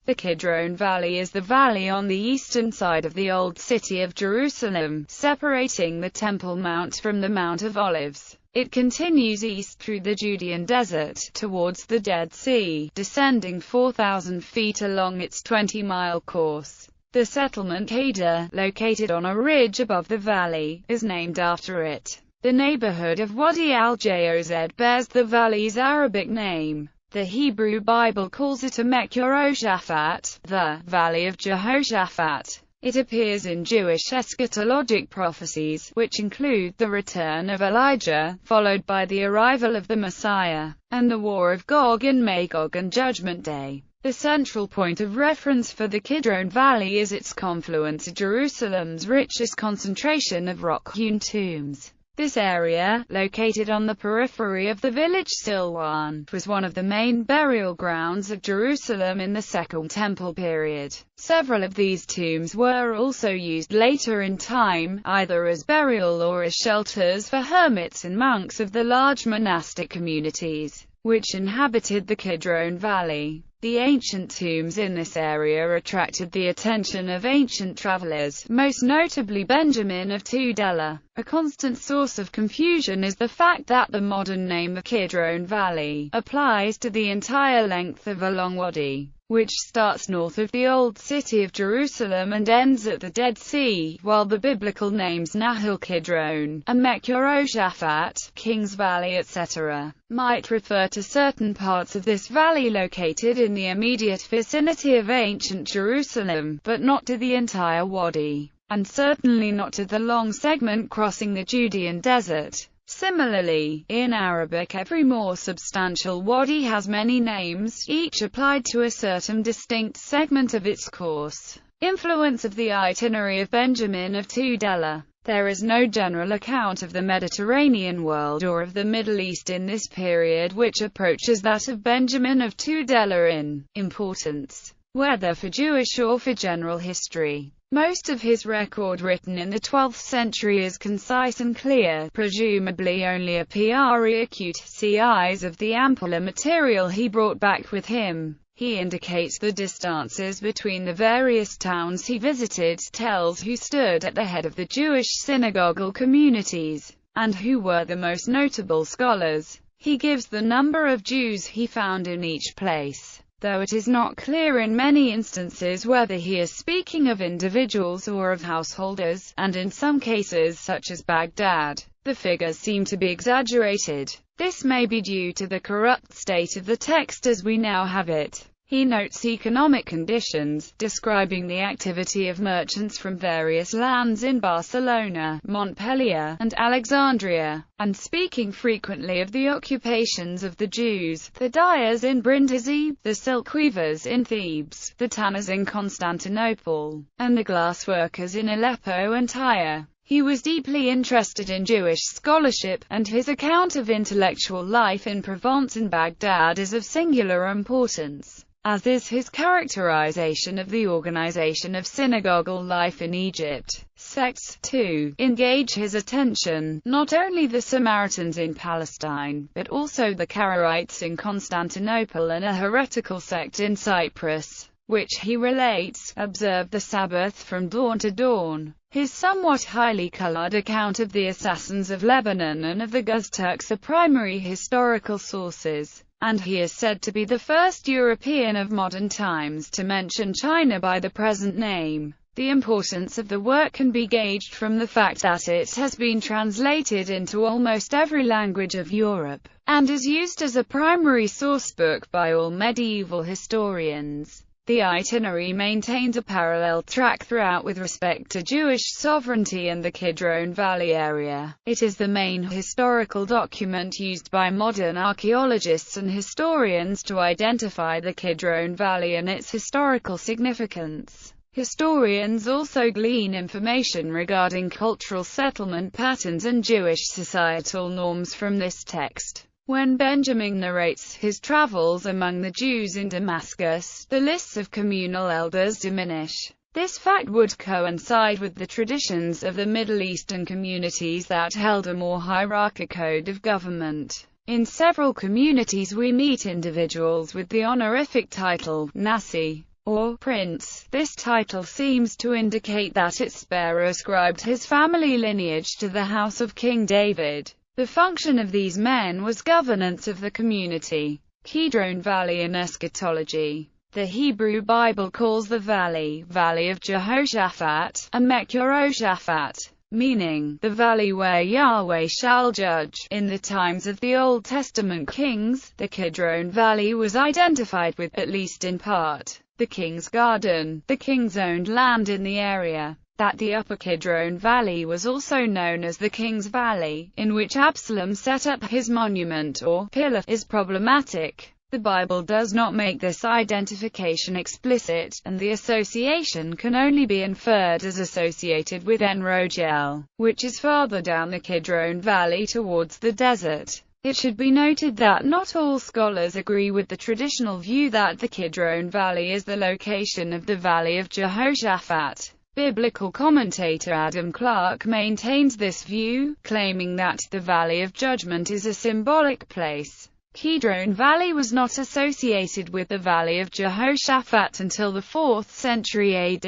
The Kidron Valley is the valley on the eastern side of the Old City of Jerusalem, separating the Temple Mount from the Mount of Olives. It continues east through the Judean desert, towards the Dead Sea, descending 4,000 feet along its 20-mile course. The settlement Kedar, located on a ridge above the valley, is named after it. The neighborhood of Wadi al-Joz bears the valley's Arabic name. The Hebrew Bible calls it a Jehoshaphat, the Valley of Jehoshaphat. It appears in Jewish eschatologic prophecies, which include the return of Elijah, followed by the arrival of the Messiah, and the war of Gog and Magog and Judgment Day. The central point of reference for the Kidron Valley is its confluence to Jerusalem's richest concentration of rock-hewn tombs. This area, located on the periphery of the village Silwan, was one of the main burial grounds of Jerusalem in the Second Temple period. Several of these tombs were also used later in time, either as burial or as shelters for hermits and monks of the large monastic communities which inhabited the Kidron Valley. The ancient tombs in this area attracted the attention of ancient travelers, most notably Benjamin of Tudela. A constant source of confusion is the fact that the modern name of Kidron Valley applies to the entire length of a long wadi, which starts north of the Old City of Jerusalem and ends at the Dead Sea, while the biblical names Nahal Kidron, Amek Jehoshaphat, King's Valley etc., might refer to certain parts of this valley located in the immediate vicinity of ancient Jerusalem, but not to the entire wadi, and certainly not to the long segment crossing the Judean desert. Similarly, in Arabic every more substantial wadi has many names, each applied to a certain distinct segment of its course. Influence of the itinerary of Benjamin of Tudela. There is no general account of the Mediterranean world or of the Middle East in this period which approaches that of Benjamin of Tudela in importance, whether for Jewish or for general history. Most of his record, written in the 12th century, is concise and clear, presumably only a priori acute eyes of the ample material he brought back with him. He indicates the distances between the various towns he visited, tells who stood at the head of the Jewish synagogal communities, and who were the most notable scholars. He gives the number of Jews he found in each place, though it is not clear in many instances whether he is speaking of individuals or of householders, and in some cases, such as Baghdad, the figures seem to be exaggerated. This may be due to the corrupt state of the text as we now have it. He notes economic conditions, describing the activity of merchants from various lands in Barcelona, Montpellier, and Alexandria, and speaking frequently of the occupations of the Jews, the dyers in Brindisi, the silk weavers in Thebes, the tanners in Constantinople, and the glass workers in Aleppo and Tyre. He was deeply interested in Jewish scholarship, and his account of intellectual life in Provence and Baghdad is of singular importance, as is his characterization of the organization of synagogal life in Egypt. Sects, too, engage his attention, not only the Samaritans in Palestine, but also the Karaites in Constantinople and a heretical sect in Cyprus, which he relates, observed the Sabbath from dawn to dawn. His somewhat highly colored account of the assassins of Lebanon and of the Guzturks are primary historical sources, and he is said to be the first European of modern times to mention China by the present name. The importance of the work can be gauged from the fact that it has been translated into almost every language of Europe, and is used as a primary sourcebook by all medieval historians. The itinerary maintains a parallel track throughout with respect to Jewish sovereignty and the Kidron Valley area. It is the main historical document used by modern archaeologists and historians to identify the Kidron Valley and its historical significance. Historians also glean information regarding cultural settlement patterns and Jewish societal norms from this text. When Benjamin narrates his travels among the Jews in Damascus, the lists of communal elders diminish. This fact would coincide with the traditions of the Middle Eastern communities that held a more hierarchical code of government. In several communities we meet individuals with the honorific title, Nasi, or prince. This title seems to indicate that its bearer ascribed his family lineage to the house of King David. The function of these men was governance of the community. Kidron Valley in eschatology. The Hebrew Bible calls the valley, Valley of Jehoshaphat, a Jehoshaphat, meaning, the valley where Yahweh shall judge. In the times of the Old Testament kings, the Kidron Valley was identified with, at least in part, the king's garden, the king's owned land in the area. That the Upper Kidron Valley was also known as the King's Valley, in which Absalom set up his monument or pillar, is problematic. The Bible does not make this identification explicit, and the association can only be inferred as associated with En-Rogel, which is farther down the Kidron Valley towards the desert. It should be noted that not all scholars agree with the traditional view that the Kidron Valley is the location of the Valley of Jehoshaphat. Biblical commentator Adam Clarke maintains this view, claiming that the Valley of Judgment is a symbolic place. Kidron Valley was not associated with the Valley of Jehoshaphat until the 4th century AD.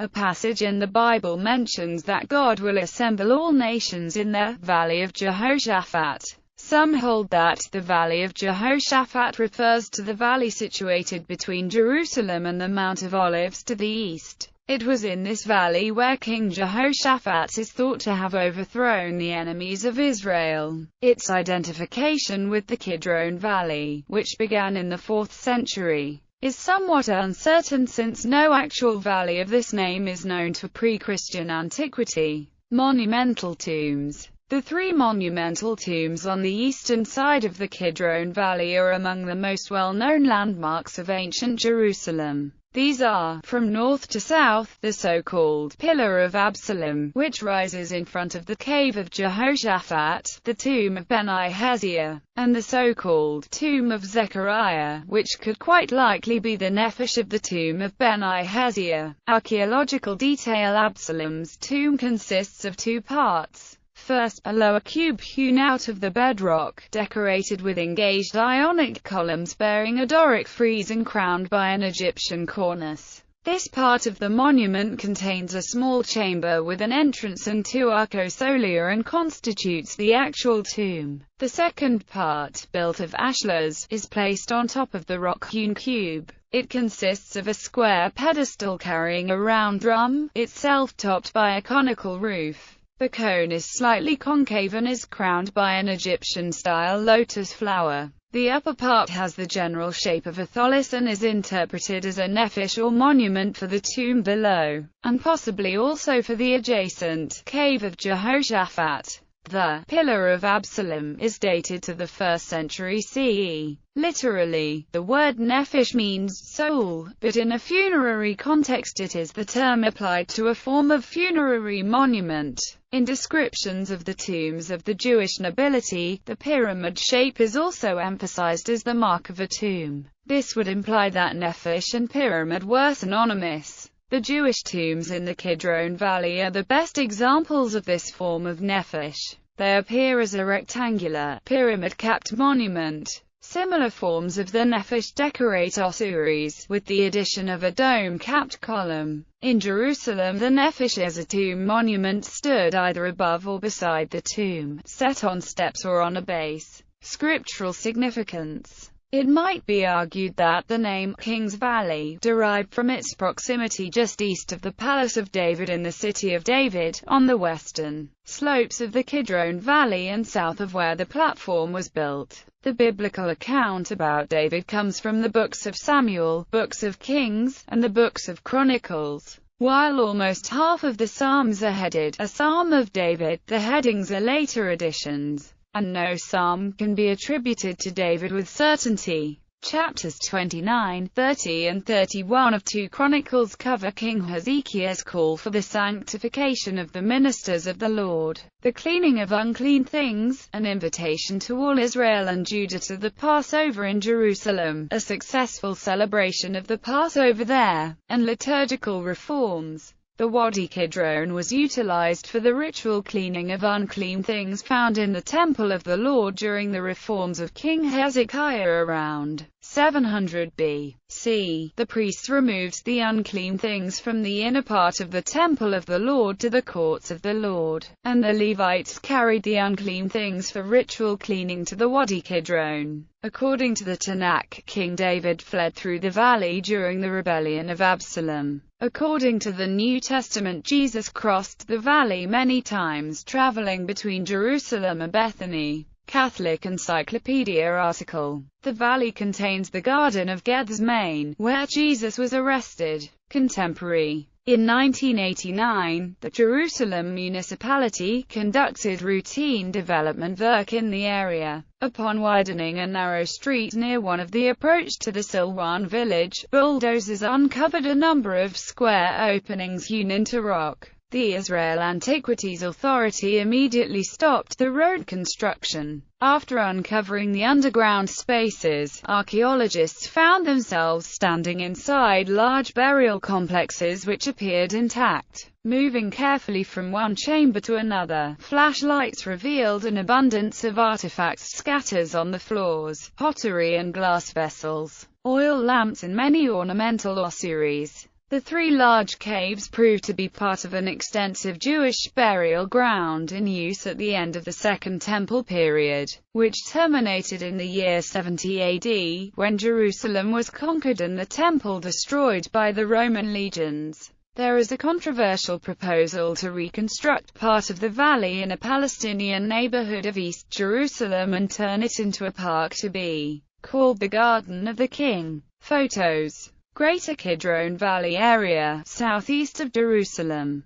A passage in the Bible mentions that God will assemble all nations in the Valley of Jehoshaphat. Some hold that the Valley of Jehoshaphat refers to the valley situated between Jerusalem and the Mount of Olives to the east. It was in this valley where King Jehoshaphat is thought to have overthrown the enemies of Israel. Its identification with the Kidron Valley, which began in the 4th century, is somewhat uncertain since no actual valley of this name is known to pre-Christian antiquity. Monumental tombs. The 3 monumental tombs on the eastern side of the Kidron Valley are among the most well-known landmarks of ancient Jerusalem. These are, from north to south, the so-called Pillar of Absalom, which rises in front of the Cave of Jehoshaphat, the Tomb of Ben-Ahaziah, and the so-called Tomb of Zechariah, which could quite likely be the nephesh of the Tomb of Ben-Ahaziah. Archaeological detail. Absalom's tomb consists of 2 parts. First, a lower cube hewn out of the bedrock, decorated with engaged Ionic columns bearing a Doric frieze and crowned by an Egyptian cornice. This part of the monument contains a small chamber with an entrance and 2 arcosolia and constitutes the actual tomb. The second part, built of ashlars, is placed on top of the rock-hewn cube. It consists of a square pedestal carrying a round drum, itself topped by a conical roof. The cone is slightly concave and is crowned by an Egyptian-style lotus flower. The upper part has the general shape of a tholus and is interpreted as a nephesh or monument for the tomb below, and possibly also for the adjacent Cave of Jehoshaphat. The Pillar of Absalom is dated to the 1st century CE. Literally, the word nephesh means soul, but in a funerary context it is the term applied to a form of funerary monument. In descriptions of the tombs of the Jewish nobility, the pyramid shape is also emphasized as the mark of a tomb. This would imply that nephesh and pyramid were synonymous. The Jewish tombs in the Kidron Valley are the best examples of this form of nephesh. They appear as a rectangular, pyramid-capped monument. Similar forms of the nephesh decorate ossuaries, with the addition of a dome-capped column. In Jerusalem, the nephesh as a tomb monument stood either above or beside the tomb, set on steps or on a base. Scriptural significance. It might be argued that the name, King's Valley, derived from its proximity just east of the Palace of David in the City of David, on the western slopes of the Kidron Valley and south of where the platform was built. The biblical account about David comes from the books of Samuel, books of Kings, and the books of Chronicles. While almost half of the Psalms are headed, a Psalm of David, the headings are later additions, and no psalm can be attributed to David with certainty. Chapters 29, 30 and 31 of 2 Chronicles cover King Hezekiah's call for the sanctification of the ministers of the Lord, the cleaning of unclean things, an invitation to all Israel and Judah to the Passover in Jerusalem, a successful celebration of the Passover there, and liturgical reforms. The Wadi Kidron was utilized for the ritual cleaning of unclean things found in the Temple of the Lord during the reforms of King Hezekiah around 700 B.C. The priests removed the unclean things from the inner part of the Temple of the Lord to the courts of the Lord, and the Levites carried the unclean things for ritual cleaning to the Wadi Kidron. According to the Tanakh, King David fled through the valley during the rebellion of Absalom. According to the New Testament, Jesus crossed the valley many times, traveling between Jerusalem and Bethany. Catholic Encyclopedia article. The valley contains the Garden of Gethsemane, where Jesus was arrested. Contemporary. In 1989, the Jerusalem municipality conducted routine development work in the area. Upon widening a narrow street near one of the approach to the Silwan village, bulldozers uncovered a number of square openings hewn into rock. The Israel Antiquities Authority immediately stopped the road construction. After uncovering the underground spaces, archaeologists found themselves standing inside large burial complexes which appeared intact. Moving carefully from one chamber to another, flashlights revealed an abundance of artifacts scattered on the floors, pottery and glass vessels, oil lamps and many ornamental ossuaries. The three large caves proved to be part of an extensive Jewish burial ground in use at the end of the Second Temple period, which terminated in the year 70 AD, when Jerusalem was conquered and the temple destroyed by the Roman legions. There is a controversial proposal to reconstruct part of the valley in a Palestinian neighborhood of East Jerusalem and turn it into a park to be called the Garden of the King. Photos. Greater Kidron Valley area, southeast of Jerusalem.